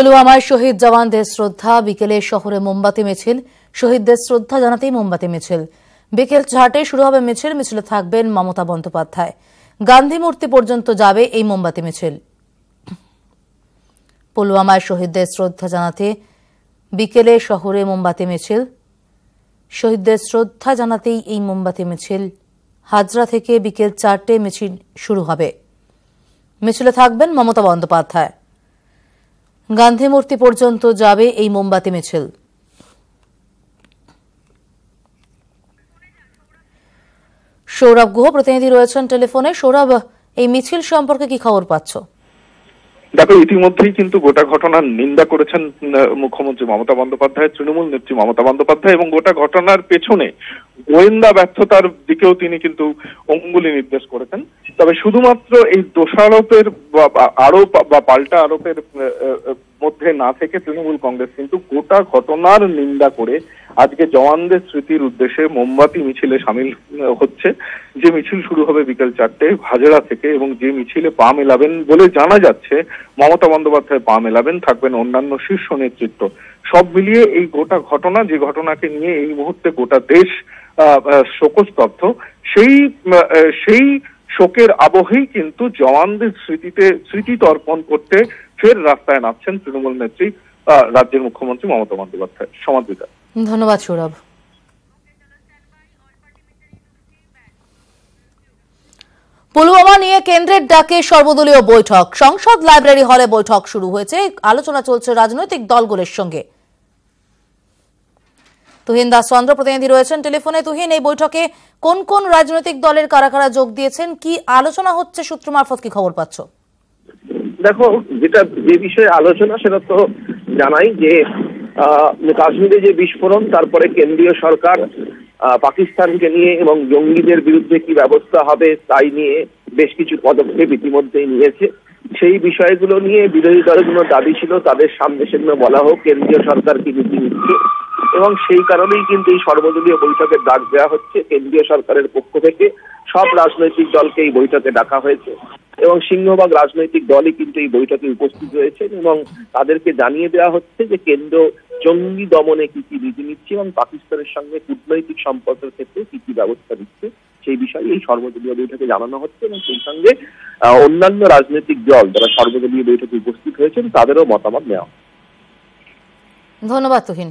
পুলওয়ামায় শহীদ জওয়ানদের শ্রদ্ধা, বিকেলে শহরে মোমবাতি মিছিল। শহীদদের শ্রদ্ধা জানাতেই মোমবাতি মিছিল। বিকেল 4টায় শুরু হবে মিছিল। মিছিলে থাকবেন মমতা বন্দ্যোপাধ্যায়। গান্ধী মূর্তি পর্যন্ত যাবে এই মোমবাতি মিছিল। পুলওয়ামায় শহীদদের শ্রদ্ধা জানাতে বিকেলে শহরে মোমবাতি মিছিল। শহীদদের শ্রদ্ধা জানাতেই এই মোমবাতি মিছিল। হাজরা থেকে বিকেল 4টায় মিছিল শুরু হবে। মিছিলে থাকবেন মমতা বন্দ্যোপাধ্যায়। গান্ধী মূর্তি পর্যন্ত যাবে এই মোমবাতি মিছিল। সৌরভ গুহ প্রতিনিধি রয়েছেন টেলিফোনে। সৌরভ, এই মিছিল সম্পর্কে কি খবর পাচ্ছ? দেখো, ইতিমধ্যেই কিন্তু গোটা ঘটনার নিন্দা করেছেন মুখ্যমন্ত্রী মমতা বন্দ্যোপাধ্যায়, তৃণমূল নেত্রী মমতা বন্দ্যোপাধ্যায়, এবং গোটা ঘটনার পেছনে গোয়েন্দা ব্যর্থতার দিকেও তিনি কিন্তু অঙ্গুলি নির্দেশ করেছেন। তবে শুধুমাত্র এই দোষারোপের আরোপ বা পাল্টা আরোপের মধ্যে না থেকে তৃণমূল কংগ্রেস কিন্তু গোটা ঘটনার নিন্দা করে আজকে জওয়ানদের স্মৃতির উদ্দেশ্যে মোমবাতি মিছিলে সামিল হচ্ছে। যে মিছিল শুরু হবে বিকেল 4টায় হাজরা থেকে, এবং যে মিছিলে পা মেলাবেন বলে জানা যাচ্ছে মমতা বন্দ্যোপাধ্যায় পা মেলাবেন, থাকবেন অন্যান্য শীর্ষ নেতৃত্ব। সব মিলিয়ে এই গোটা ঘটনা, যে ঘটনাকে নিয়ে এই মুহূর্তে গোটা দেশ শোকস্তব্ধ, সেই শোকের আবহেই কিন্তু জওয়ানদের স্মৃতি তর্পণ করতে ফের রাস্তায় নামছেন তৃণমূল নেত্রী রাজ্যের মুখ্যমন্ত্রী মমতা বন্দ্যোপাধ্যায়। সমাদৃতা। ধন্যবাদ সৌরভ। পুলওয়ামা নিয়ে কেন্দ্রের ডাকে সর্বদলীয় বৈঠক। সংসদ লাইব্রেরি হলে বৈঠক শুরু হয়েছে। আলোচনা চলছে রাজনৈতিক দলগুলোর সঙ্গে। তুহিন দাস চন্দ্র প্রতিনিধি রয়েছেন টেলিফোনে। তুহিন, এই বৈঠকে কোন কোন রাজনৈতিক দলের কারা কারা যোগ দিয়েছেন, কি আলোচনা হচ্ছে সূত্র মারফত কি খবর পাচ্ছ? দেখো, যে বিষয়ে আলোচনা সেটা তো জানাই যে কাশ্মীরে যে বিস্ফোরণ, তারপরে কেন্দ্রীয় সরকার পাকিস্তানকে নিয়ে এবং জঙ্গিদের বিরুদ্ধে কি ব্যবস্থা হবে তাই নিয়ে বেশ কিছু পদক্ষেপ ইতিমধ্যেই নিয়েছে। সেই বিষয়গুলো নিয়ে বিরোধী দলগুলোর দাবি ছিল তাদের সামনে সেগুলো বলা হোক, কেন্দ্রীয় সরকার কি নীতি নিচ্ছে, এবং সেই কারণেই কিন্তু এই সর্বদলীয় বৈঠকের ডাক দেওয়া হচ্ছে। কেন্দ্রীয় সরকারের পক্ষ থেকে সব রাজনৈতিক দলকে এই বৈঠকে ডাকা হয়েছে, এবং সিংহভাগ রাজনৈতিক দলই কিন্তু এই বৈঠকে উপস্থিত রয়েছেন, এবং তাদেরকে জানিয়ে দেওয়া হচ্ছে যে কেন্দ্র জঙ্গি দমনে কি কি নীতি নিচ্ছে এবং পাকিস্তানের সঙ্গে কূটনৈতিক সম্পর্কের ক্ষেত্রে কি কি ব্যবস্থা নিচ্ছে সেই বিষয়ে এই সর্বদলীয় বৈঠকে জানানো হচ্ছে, এবং সেই সঙ্গে অন্যান্য রাজনৈতিক দল যারা সর্বদলীয় বৈঠকে উপস্থিত হয়েছেন তাদেরও মতামত নেওয়া। ধন্যবাদ তুহিন।